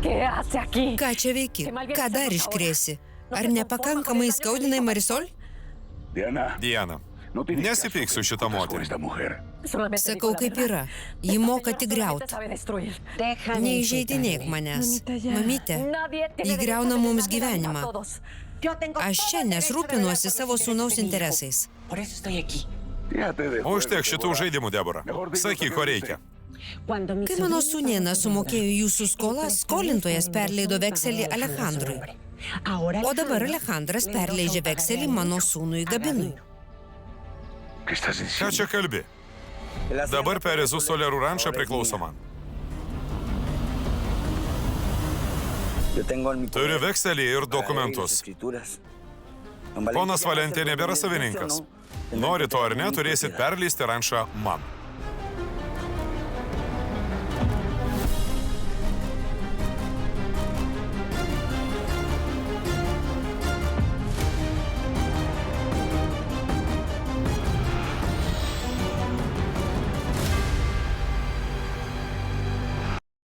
Ką čia veiki? Ką dar iškrėsi? Ar nepakankamai skaudinai Marisol? Diana, nesipyksiu šitą moterį. Sakau, kaip yra. Ji moka tik griaut. Neįžeidinėk manęs. Mamyte, ji griauna mums gyvenimą. Aš čia nes rūpinuosi savo sūnaus interesais. Užtek šitų žaidimų, Debora. Sakyk, ko reikia. Kai mano sūnėnas sumokėjo jūsų skolą, skolintojas perleido vekselį Alejandrui. O dabar Alejandras perleidžia vekselį mano sūnui Gabinui. Ką čia kalbi? Dabar Perezų Solerų rančą priklauso man. Turiu vekselį ir dokumentus. Ponas Valentė nebėra savininkas. Nori to ar ne, turėsit perleisti rančą man.